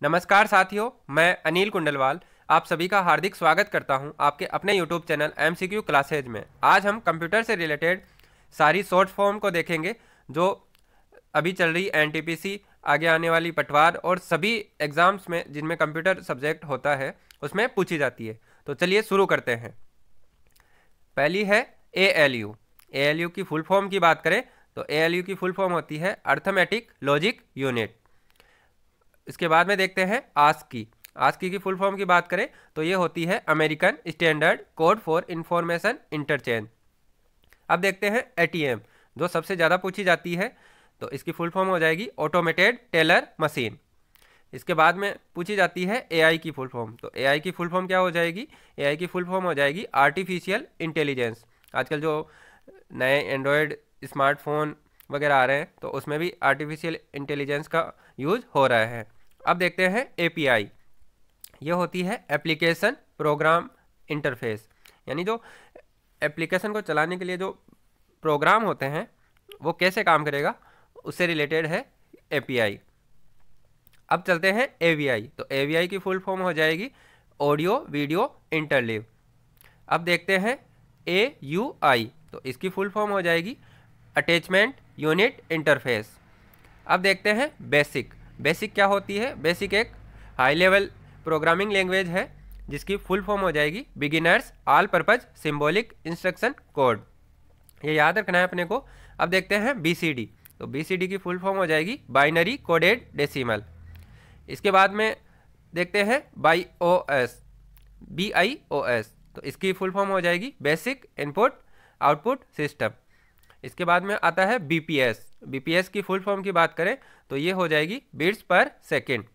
नमस्कार साथियों, मैं अनिल कुंडलवाल आप सभी का हार्दिक स्वागत करता हूं आपके अपने YouTube चैनल MCQ क्लासेज में। आज हम कंप्यूटर से रिलेटेड सारी शॉर्ट फॉर्म को देखेंगे जो अभी चल रही NTPC, आगे आने वाली पटवार और सभी एग्ज़ाम्स में जिनमें कंप्यूटर सब्जेक्ट होता है उसमें पूछी जाती है। तो चलिए शुरू करते हैं। पहली है ALU। ALU की फुल फॉर्म की बात करें तो ALU की फुल फॉर्म होती है अर्थमेटिक लॉजिक यूनिट। इसके बाद में देखते हैं आस्की। आस्की की फुल फॉर्म की बात करें तो ये होती है American standard code for information interchange. अब देखते हैं ATM जो सबसे ज़्यादा पूछी जाती है, तो इसकी फुल फॉर्म हो जाएगी ऑटोमेटेड टेलर मशीन। इसके बाद में पूछी जाती है AI की फुल फॉर्म, तो AI की फुल फॉर्म क्या हो जाएगी? AI की फुल फॉर्म हो जाएगी आर्टिफिशियल इंटेलिजेंस। आजकल जो नए एंड्रॉयड स्मार्टफोन वगैरह आ रहे हैं तो उसमें भी आर्टिफिशियल इंटेलिजेंस का यूज हो रहा है। अब देखते हैं API। ये होती है एप्लीकेशन प्रोग्राम इंटरफेस, यानी जो एप्लीकेशन को चलाने के लिए जो प्रोग्राम होते हैं वो कैसे काम करेगा उससे रिलेटेड है API। अब चलते हैं AVI। तो AVI की फुल फॉर्म हो जाएगी ऑडियो वीडियो इंटरलीव। अब देखते हैं AUI। तो इसकी फुल फॉर्म हो जाएगी अटैचमेंट यूनिट इंटरफेस। अब देखते हैं बेसिक। बेसिक क्या होती है? बेसिक एक हाई लेवल प्रोग्रामिंग लैंग्वेज है जिसकी फुल फॉर्म हो जाएगी beginners all purpose symbolic instruction code. ये याद रखना है अपने को। अब देखते हैं BCD। तो BCD की फुल फॉर्म हो जाएगी बाइनरी कोडेड डेसिमल। इसके बाद में देखते हैं BIOS। तो इसकी फुल फॉर्म हो जाएगी बेसिक इनपुट आउटपुट सिस्टम। इसके बाद में आता है BPS। BPS की फुल फॉर्म की बात करें तो ये हो जाएगी बिट्स पर सेकेंड।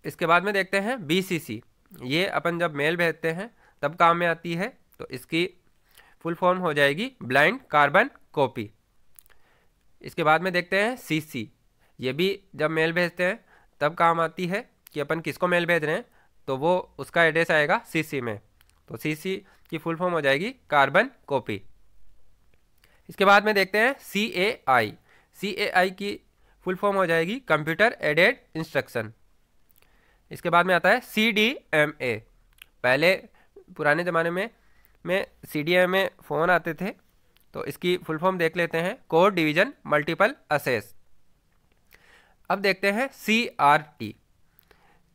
इसके बाद में देखते हैं BCC। ये अपन जब मेल भेजते हैं तब काम में आती है, तो इसकी फुल फॉर्म हो जाएगी ब्लाइंड कार्बन कॉपी। इसके बाद में देखते हैं CC। ये भी जब मेल भेजते हैं तब काम आती है कि अपन किसको मेल भेज रहे हैं, तो वो उसका एड्रेस आएगा CC में। तो CC की फुल फॉर्म हो जाएगी कार्बन कॉपी। इसके बाद में देखते हैं CAI। CAI की फुल फॉर्म हो जाएगी कंप्यूटर एडेड इंस्ट्रक्शन। इसके बाद में आता है CDMA। पहले पुराने ज़माने में CDMA फ़ोन आते थे, तो इसकी फुल फॉर्म देख लेते हैं कोड डिवीजन मल्टीपल असेस। अब देखते हैं CRT।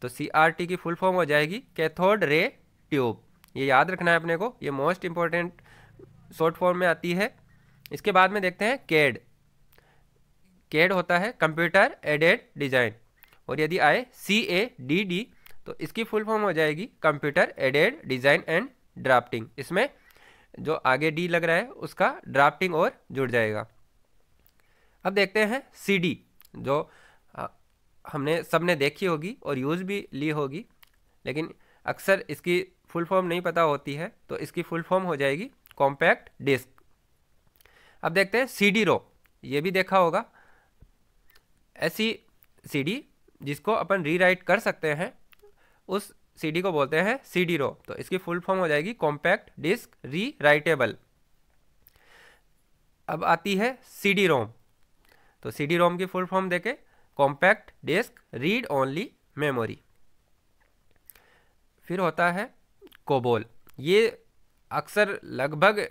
तो CRT की फुल फॉर्म हो जाएगी कैथोड रे ट्यूब। ये याद रखना है अपने को, ये मोस्ट इंपॉर्टेंट शॉर्ट फॉर्म में आती है। इसके बाद में देखते हैं CAD। CAD होता है कंप्यूटर एडेड डिजाइन। और यदि आए CADD तो इसकी फुल फॉर्म हो जाएगी computer aided design and drafting. इसमें जो आगे D लग रहा है उसका ड्राफ्टिंग और जुड़ जाएगा। अब देखते हैं CD जो हमने सबने देखी होगी और यूज़ भी ली होगी, लेकिन अक्सर इसकी फुल फॉर्म नहीं पता होती है, तो इसकी फुल फॉर्म हो जाएगी कॉम्पैक्ट डिस्क। अब देखते हैं CD-ROM। ये भी देखा होगा, ऐसी CD जिसको अपन रीराइट कर सकते हैं उस CD को बोलते हैं CD-ROM। तो इसकी फुल फॉर्म हो जाएगी कॉम्पैक्ट डिस्क री राइटेबल। अब आती है CD-ROM। तो CD-ROM की फुल फॉर्म देखें compact disc read only memory. फिर होता है कोबोल। ये अक्सर लगभग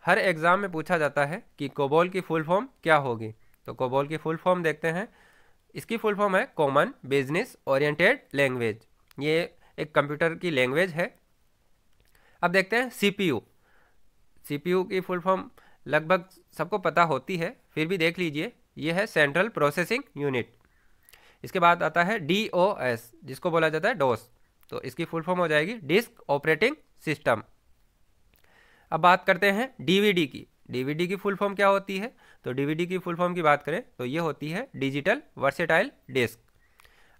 हर एग्ज़ाम में पूछा जाता है कि कोबोल की फुल फॉर्म क्या होगी। तो कोबोल की फुल फॉर्म देखते हैं। इसकी फुल फॉर्म है कॉमन बिजनेस ओरिएंटेड लैंग्वेज। ये एक कंप्यूटर की लैंग्वेज है। अब देखते हैं CPU। CPU की फुल फॉर्म लगभग सबको पता होती है, फिर भी देख लीजिए, ये है सेंट्रल प्रोसेसिंग यूनिट। इसके बाद आता है DOS जिसको बोला जाता है डोस। तो इसकी फुल फॉर्म हो जाएगी डिस्क ऑपरेटिंग सिस्टम। अब बात करते हैं DVD की। DVD की फुल फॉर्म क्या होती है? तो DVD की फुल फॉर्म की बात करें तो ये होती है डिजिटल वर्सेटाइल डिस्क।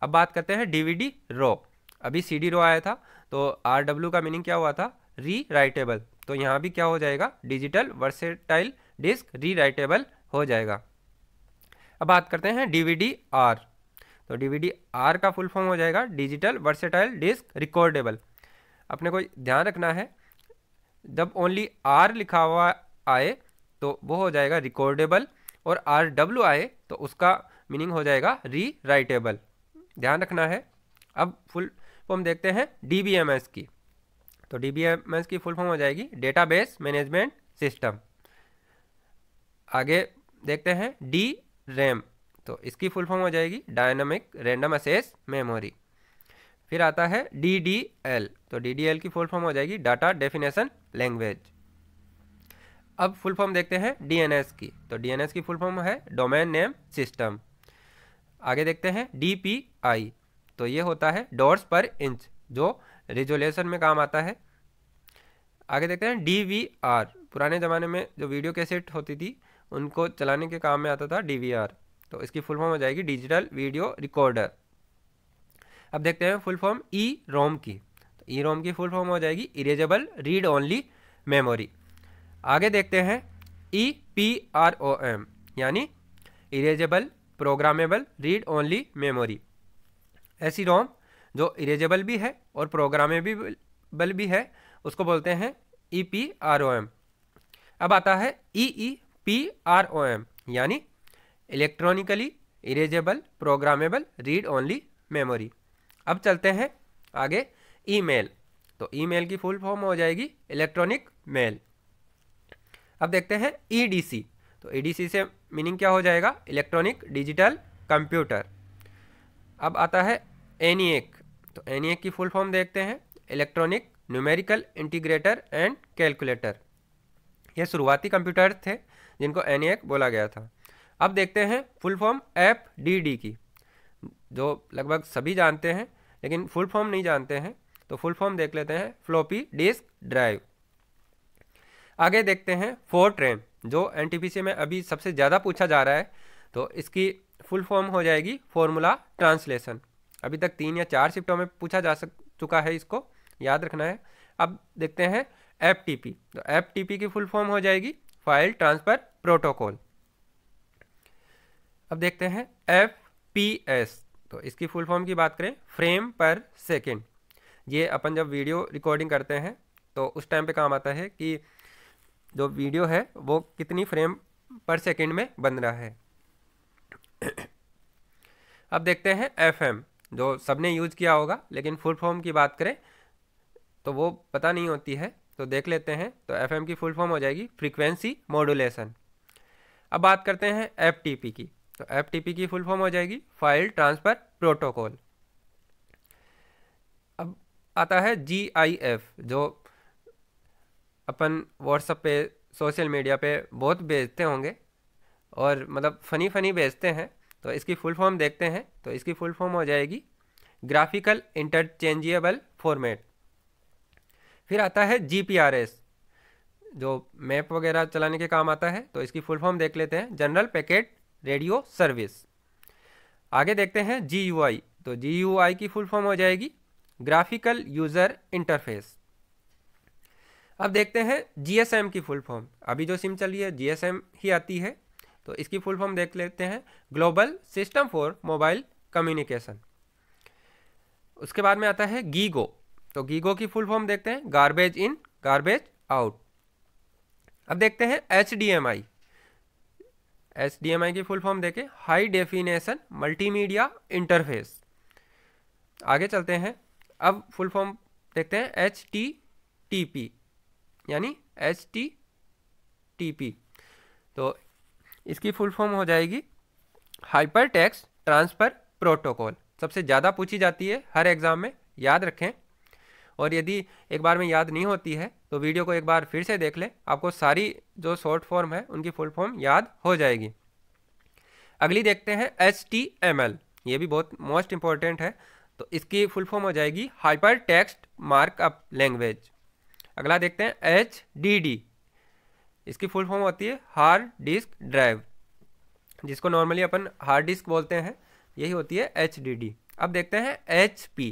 अब बात करते हैं DVD-RAW। अभी CD-RAW आया था, तो RW का मीनिंग क्या हुआ था? री राइटेबल। तो यहाँ भी क्या हो जाएगा? डिजिटल वर्सेटाइल डिस्क री राइटेबल हो जाएगा। अब बात करते हैं DVD-R। तो DVD-R का फुल फॉर्म हो जाएगा डिजिटल वर्सेटाइल डिस्क रिकॉर्डेबल। अपने को ध्यान रखना है, जब ओनली R लिखा हुआ आए तो वो हो जाएगा रिकॉर्डेबल, और RW आए तो उसका मीनिंग हो जाएगा री राइटेबल। ध्यान रखना है। अब फुल फॉर्म देखते हैं DBMS की। तो DBMS की फुल फॉर्म हो जाएगी डेटाबेस मैनेजमेंट सिस्टम। आगे देखते हैं DRAM, तो इसकी फुल फॉर्म हो जाएगी डायनामिक रैंडम एक्सेस मेमोरी। फिर आता है DDL, तो DDL की फुल फॉर्म हो जाएगी डाटा डेफिनेशन लैंग्वेज। अब फुल फॉर्म देखते हैं DNS की। तो DNS की फुल फॉर्म है डोमेन नेम सिस्टम। आगे देखते हैं DPI, तो ये होता है डॉट्स पर इंच, जो रिजोल्यूशन में काम आता है। आगे देखते हैं DVR, पुराने ज़माने में जो वीडियो कैसेट होती थी उनको चलाने के काम में आता था DVR, तो इसकी फुल फॉर्म हो जाएगी डिजिटल वीडियो रिकॉर्डर। अब देखते हैं फुल फॉर्म EROM की। तो EROM की फुल फॉर्म हो जाएगी इरेजेबल रीड ओनली मेमोरी। आगे देखते हैं EPROM, यानी erasable programmable read only memory. ऐसी रोम जो इरेजेबल भी है और प्रोग्रामेबल भी है उसको बोलते हैं EPROM। अब आता है EEPROM, यानी electronically erasable programmable read only memory. अब चलते हैं आगे ईमेल। तो ईमेल की फुल फॉर्म हो जाएगी इलेक्ट्रॉनिक मेल। अब देखते हैं EDC। तो EDC से मीनिंग क्या हो जाएगा, इलेक्ट्रॉनिक डिजिटल कंप्यूटर। अब आता है ENIAC। तो ENIAC की फुल फॉर्म देखते हैं electronic numerical integrator and calculator. ये शुरुआती कंप्यूटर थे जिनको ENIAC बोला गया था। अब देखते हैं फुल फॉर्म FDD की, जो लगभग सभी जानते हैं लेकिन फुल फॉर्म नहीं जानते हैं, तो फुल फॉर्म देख लेते हैं फ्लॉपी डिस्क ड्राइव। आगे देखते हैं FORTRAN, जो NTPC में अभी सबसे ज़्यादा पूछा जा रहा है। तो इसकी फुल फॉर्म हो जाएगी फॉर्मूला ट्रांसलेशन। अभी तक 3 या 4 शिफ्टों में पूछा जा चुका है, इसको याद रखना है। अब देखते हैं FTP। तो FTP की फुल फॉर्म हो जाएगी फाइल ट्रांसफ़र प्रोटोकॉल। अब देखते हैं FPS। तो इसकी फुल फॉर्म की बात करें फ्रेम पर सेकेंड। ये अपन जब वीडियो रिकॉर्डिंग करते हैं तो उस टाइम पे काम आता है कि जो वीडियो है वो कितनी फ्रेम पर सेकेंड में बन रहा है। अब देखते हैं FM, जो सबने यूज किया होगा लेकिन फुल फॉर्म की बात करें तो वो पता नहीं होती है, तो देख लेते हैं। तो FM की फुल फॉर्म हो जाएगी फ्रीक्वेंसी मॉड्यूलेशन। अब बात करते हैं FTP की। तो FTP की फुल फॉर्म हो जाएगी फाइल ट्रांसफ़र प्रोटोकॉल। अब आता है GIF, जो अपन व्हाट्सएप पे सोशल मीडिया पे बहुत भेजते होंगे और मतलब फ़नी भेजते हैं। तो इसकी फुल फॉर्म देखते हैं। तो इसकी फुल फॉर्म हो जाएगी ग्राफिकल इंटरचेंजेबल फॉर्मेट। फिर आता है GPRS, जो मैप वगैरह चलाने के काम आता है। तो इसकी फुल फॉर्म देख लेते हैं जनरल पैकेट रेडियो सर्विस। आगे देखते हैं GUI। तो GUI की फुल फॉर्म हो जाएगी ग्राफिकल यूज़र इंटरफेस। अब देखते हैं GSM की फुल फॉर्म। अभी जो सिम चली है GSM ही आती है। तो इसकी फुल फॉर्म देख लेते हैं global system for mobile communication. उसके बाद में आता है GIGO। तो GIGO की फुल फॉर्म देखते हैं गार्बेज इन गार्बेज आउट। अब देखते हैं HDMI। HDMI की फुल फॉर्म देखें हाई डेफिनेशन मल्टीमीडिया इंटरफेस। आगे चलते हैं। अब फुल फॉर्म देखते हैं HTTP, यानी HTTP। तो इसकी फुल फॉर्म हो जाएगी हाइपर टेक्स्ट ट्रांसफ़र प्रोटोकॉल। सबसे ज़्यादा पूछी जाती है हर एग्ज़ाम में, याद रखें। और यदि एक बार में याद नहीं होती है तो वीडियो को एक बार फिर से देख लें, आपको सारी जो शॉर्ट फॉर्म है उनकी फुल फॉर्म याद हो जाएगी। अगली देखते हैं HTML। ये भी बहुत मोस्ट इम्पॉर्टेंट है। तो इसकी फुल फॉर्म हो जाएगी हाइपर टेक्स्ट मार्कअप लैंग्वेज। अगला देखते हैं HDD। इसकी फुल फॉर्म होती है हार्ड डिस्क ड्राइव, जिसको नॉर्मली अपन हार्ड डिस्क बोलते हैं, यही होती है HDD। अब देखते हैं HP।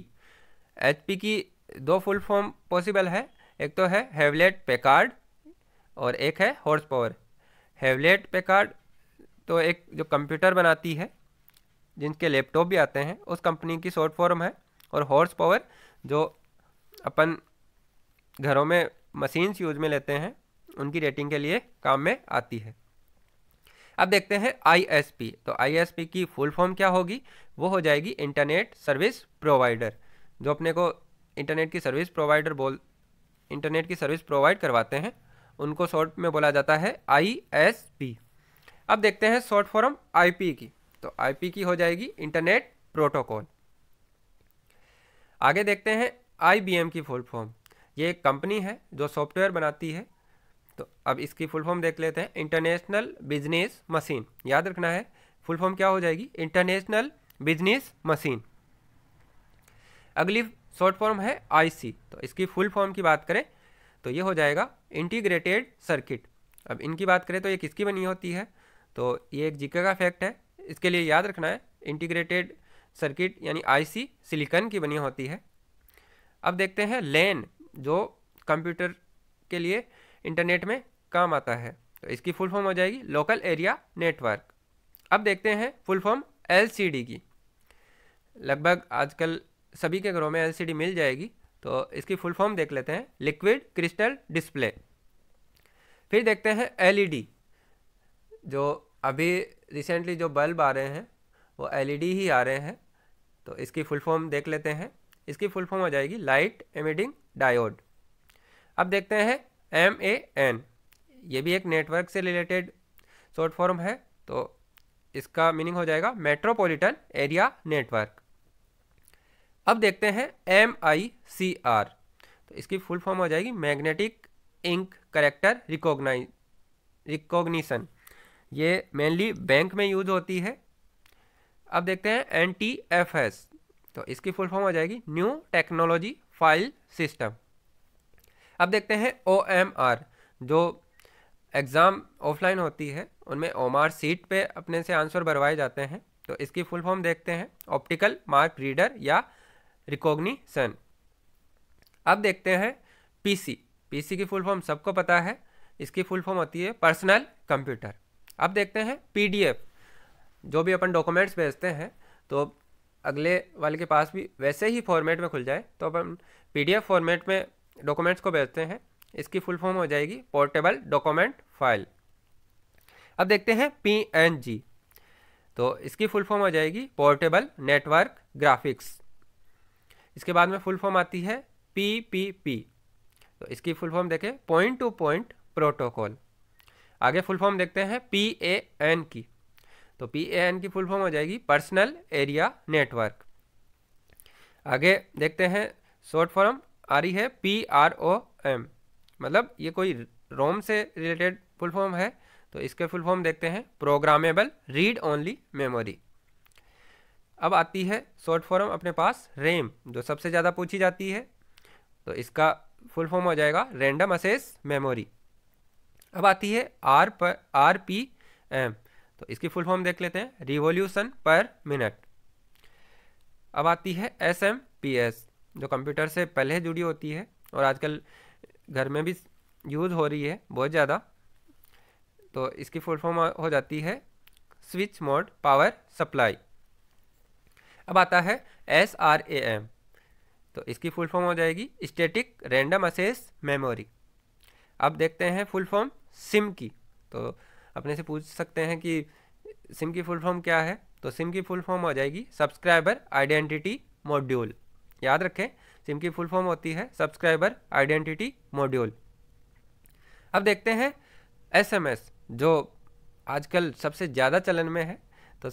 HP की 2 फुल फॉर्म पॉसिबल है, एक तो है हेवलेट पैकार्ड और एक है हॉर्स पावर। हेवलेट पैकार्ड तो एक जो कंप्यूटर बनाती है, जिनके लैपटॉप भी आते हैं, उस कंपनी की शॉर्ट फॉर्म है। और हॉर्स पावर जो अपन घरों में मशीन्स यूज में लेते हैं, उनकी रेटिंग के लिए काम में आती है। अब देखते हैं ISP। तो ISP की फुल फॉर्म क्या होगी, वो हो जाएगी इंटरनेट सर्विस प्रोवाइडर। जो अपने को इंटरनेट की सर्विस प्रोवाइड करवाते हैं उनको शॉर्ट में बोला जाता है ISP। अब देखते हैं शॉर्ट फॉर्म IP की। तो IP की हो जाएगी इंटरनेट प्रोटोकॉल। आगे देखते हैं IBM की फुल फॉर्म। ये एक कंपनी है जो सॉफ्टवेयर बनाती है। तो अब इसकी फुल फॉर्म देख लेते हैं, इंटरनेशनल बिजनेस मशीन। याद रखना है फुल फॉर्म क्या हो जाएगी, इंटरनेशनल बिजनेस मशीन। अगली शॉर्ट फॉर्म है IC। तो इसकी फुल फॉर्म की बात करें तो ये हो जाएगा इंटीग्रेटेड सर्किट। अब इनकी बात करें तो ये किसकी बनी होती है, तो ये एक जीके का फैक्ट है, इसके लिए याद रखना है इंटीग्रेटेड सर्किट यानी IC सिलिकॉन की बनी होती है। अब देखते हैं LAN, जो कंप्यूटर के लिए इंटरनेट में काम आता है। तो इसकी फुल फॉर्म हो जाएगी लोकल एरिया नेटवर्क। अब देखते हैं फुल फॉर्म LCD की। लगभग आजकल सभी के घरों में LCD मिल जाएगी। तो इसकी फुल फॉर्म देख लेते हैं, लिक्विड क्रिस्टल डिस्प्ले। फिर देखते हैं LED। जो अभी रिसेंटली जो बल्ब आ रहे हैं वो LED ही आ रहे हैं। तो इसकी फुल फॉर्म देख लेते हैं, इसकी फुल फॉर्म हो जाएगी लाइट एमिटिंग डायोड। अब देखते हैं MAN। ये भी एक नेटवर्क से रिलेटेड शॉर्ट फॉर्म है। तो इसका मीनिंग हो जाएगा मेट्रोपॉलिटन एरिया नेटवर्क। अब देखते हैं MICR। तो इसकी फुल फॉर्म हो जाएगी मैग्नेटिक इंक कैरेक्टर रिकॉग्निशन। ये मेनली बैंक में यूज होती है। अब देखते हैं NTFS। तो इसकी फुल फॉर्म हो जाएगी न्यू टेक्नोलॉजी फाइल सिस्टम। अब देखते हैं OMR। जो एग्ज़ाम ऑफलाइन होती है उनमें OMR सीट पे अपने से आंसर भरवाए जाते हैं। तो इसकी फुल फॉर्म देखते हैं ऑप्टिकल मार्क रीडर या रिकॉग्निशन। अब देखते हैं PC की फुल फॉर्म सबको पता है, इसकी फुल फॉर्म होती है पर्सनल कंप्यूटर। अब देखते हैं PDF। जो भी अपन डॉक्यूमेंट्स भेजते हैं तो अगले वाले के पास भी वैसे ही फॉर्मेट में खुल जाए तो अपन PDF फॉर्मेट में डॉक्यूमेंट्स को भेजते हैं। इसकी फुल फॉर्म हो जाएगी पोर्टेबल डॉक्यूमेंट फाइल। अब देखते हैं PNG। तो इसकी फुल फॉर्म हो जाएगी पोर्टेबल नेटवर्क ग्राफिक्स। इसके बाद में फुल फॉर्म आती है PPP। तो इसकी फुल फॉर्म देखें पॉइंट टू पॉइंट प्रोटोकॉल। आगे फुल फॉर्म देखते हैं PAN की। तो PAN की फुल फॉर्म हो जाएगी पर्सनल एरिया नेटवर्क। आगे देखते हैं शॉर्ट फॉर्म आ रही है PROM। मतलब ये कोई रोम से रिलेटेड फुल फॉर्म है। तो इसके फुल फॉर्म देखते हैं प्रोग्रामेबल रीड ओनली मेमोरी। अब आती है शॉर्ट फॉर्म अपने पास RAM, जो सबसे ज़्यादा पूछी जाती है। तो इसका फुल फॉर्म हो जाएगा रैंडम एक्सेस मेमोरी। अब आती है RPM। तो इसकी फुल फॉर्म देख लेते हैं रिवॉल्यूशन पर मिनट। अब आती है SMPS, जो कंप्यूटर से पहले जुड़ी होती है और आजकल घर में भी यूज़ हो रही है बहुत ज़्यादा। तो इसकी फुल फॉर्म हो जाती है स्विच मोड पावर सप्लाई। अब आता है SRAM। तो इसकी फुल फॉर्म हो जाएगी स्टैटिक रैंडम एक्सेस मेमोरी। अब देखते हैं फुल फॉर्म SIM की। तो अपने से पूछ सकते हैं कि SIM की फुल फॉर्म क्या है। तो SIM की फुल फॉर्म हो जाएगी सब्सक्राइबर आइडेंटिटी मॉड्यूल। याद रखें SIM की फुल फॉर्म होती है सब्सक्राइबर आइडेंटिटी मॉड्यूल। अब देखते हैं SMS, जो आजकल सबसे ज़्यादा चलन में है। तो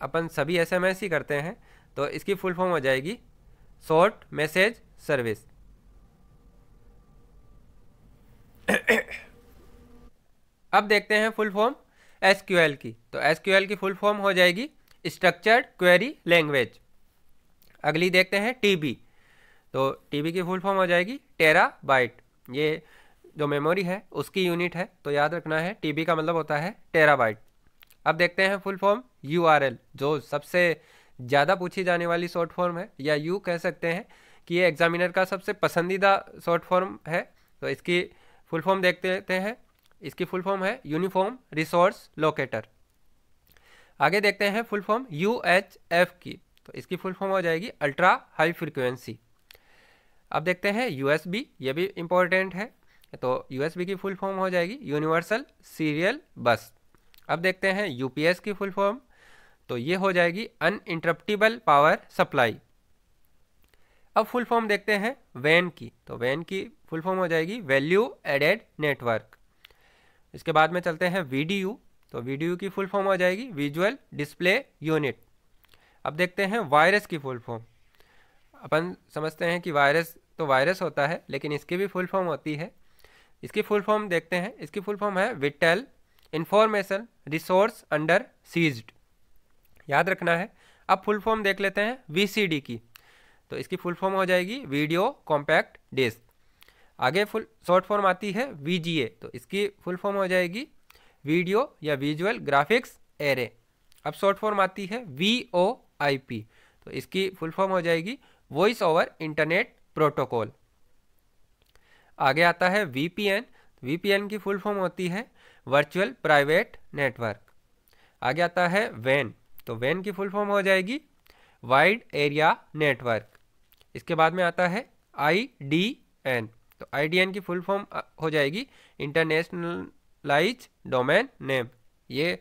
अपन सभी SMS ही करते हैं। तो इसकी फुल फॉर्म हो जाएगी शॉर्ट मैसेज सर्विस। अब देखते हैं फुल फॉर्म SQL की। तो SQL की फुल फॉर्म हो जाएगी स्ट्रक्चर्ड क्वेरी लैंग्वेज। अगली देखते हैं TB। तो TB की फुल फॉर्म हो जाएगी टेराबाइट। ये जो मेमोरी है उसकी यूनिट है। तो याद रखना है TB का मतलब होता है टेराबाइट। अब देखते हैं फुल फॉर्म URL, जो सबसे ज़्यादा पूछी जाने वाली शॉर्ट फॉर्म है, या यूँ कह सकते हैं कि ये एग्जामिनर का सबसे पसंदीदा शॉर्ट फॉर्म है। तो इसकी फुल फॉर्म देखते हैं। इसकी फुल फॉर्म है यूनिफॉर्म रिसोर्स लोकेटर। आगे देखते हैं फुल फॉर्म UHF की। तो इसकी फुल फॉर्म हो जाएगी अल्ट्रा हाई फ्रिक्वेंसी। अब देखते हैं USB, ये भी इम्पोर्टेंट है। तो USB की फुल फॉर्म हो जाएगी यूनिवर्सल सीरियल बस। अब देखते हैं UPS की फुल फॉर्म। तो ये हो जाएगी अनइंटरप्टिबल पावर सप्लाई। अब फुल फॉर्म देखते हैं वैन की, तो वैन की फुल फॉर्म हो जाएगी वैल्यू एडेड नेटवर्क। इसके बाद में चलते हैं वीडीयू, तो वीडीयू की फुल फॉर्म हो जाएगी विजुअल डिस्प्ले यूनिट। अब देखते हैं वायरस की फुल फॉर्म। अपन समझते हैं कि वायरस तो वायरस होता है, लेकिन इसकी भी फुल फॉर्म होती है। इसकी फुल फॉर्म देखते हैं, इसकी फुल फॉर्म है विटेल इंफॉर्मेशन रिसोर्स अंडर सीज्ड, याद रखना है। अब फुल फॉर्म देख लेते हैं वीसीडी की, तो इसकी फुल फॉर्म हो जाएगी वीडियो कॉम्पैक्ट डिस्क। आगे फुल शॉर्ट फॉर्म आती है वीजीए, तो इसकी फुल फॉर्म हो जाएगी वीडियो या विजुअल ग्राफिक्स एरे। अब शॉर्ट फॉर्म आती है वीओआईपी, तो इसकी फुल फॉर्म हो जाएगी वॉइस ओवर इंटरनेट प्रोटोकॉल। आगे आता है वीपीएन, वीपीएन की फुल फॉर्म होती है वर्चुअल प्राइवेट नेटवर्क। आगे आता है वैन, तो वैन की फुल फॉर्म हो जाएगी वाइड एरिया नेटवर्क। इसके बाद में आता है आईडीएन, तो आईडीएन की फुल फॉर्म हो जाएगी इंटरनेशनलाइज डोमेन नेम। ये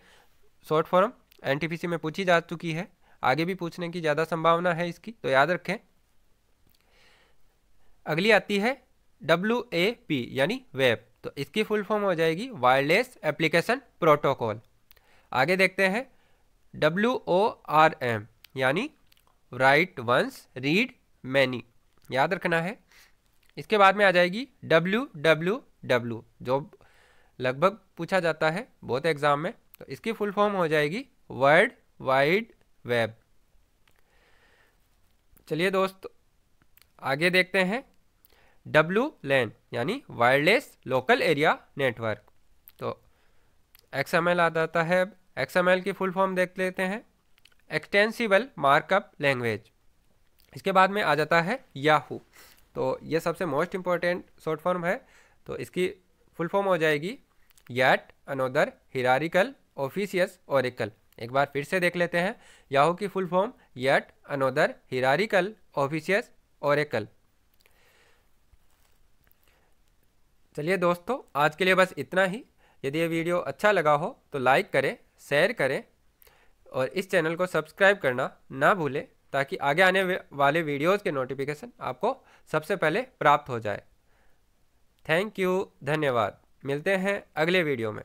शॉर्ट फॉर्म एनटीपीसी में पूछी जा चुकी है, आगे भी पूछने की ज़्यादा संभावना है इसकी, तो याद रखें। अगली आती है WAP यानी वेब, तो इसकी फुल फॉर्म हो जाएगी वायरलेस एप्लीकेशन प्रोटोकॉल। आगे देखते हैं WORM यानी राइट वंस रीड मैनी, याद रखना है। इसके बाद में आ जाएगी WWW, जो लगभग पूछा जाता है बहुत एग्जाम में, तो इसकी फुल फॉर्म हो जाएगी वर्ल्ड वाइड वेब। चलिए दोस्त आगे देखते हैं WLAN यानी वायरलेस लोकल एरिया नेटवर्क, तो XML आ जाता है। अब XML की फुल फॉर्म देख लेते हैं एक्सटेंसिबल मार्कअप लैंग्वेज। इसके बाद में आ जाता है याहू, तो ये सबसे मोस्ट इंपॉर्टेंट शॉर्ट फॉर्म है, तो इसकी फुल फॉर्म हो जाएगी yet another hierarchical officious oracle. एक बार फिर से देख लेते हैं याहू की full form yet another hierarchical officious oracle. चलिए दोस्तों आज के लिए बस इतना ही। यदि ये वीडियो अच्छा लगा हो तो लाइक करें, शेयर करें और इस चैनल को सब्सक्राइब करना ना भूलें, ताकि आगे आने वाले वीडियोस के नोटिफिकेशन आपको सबसे पहले प्राप्त हो जाए। थैंक यू, धन्यवाद। मिलते हैं अगले वीडियो में।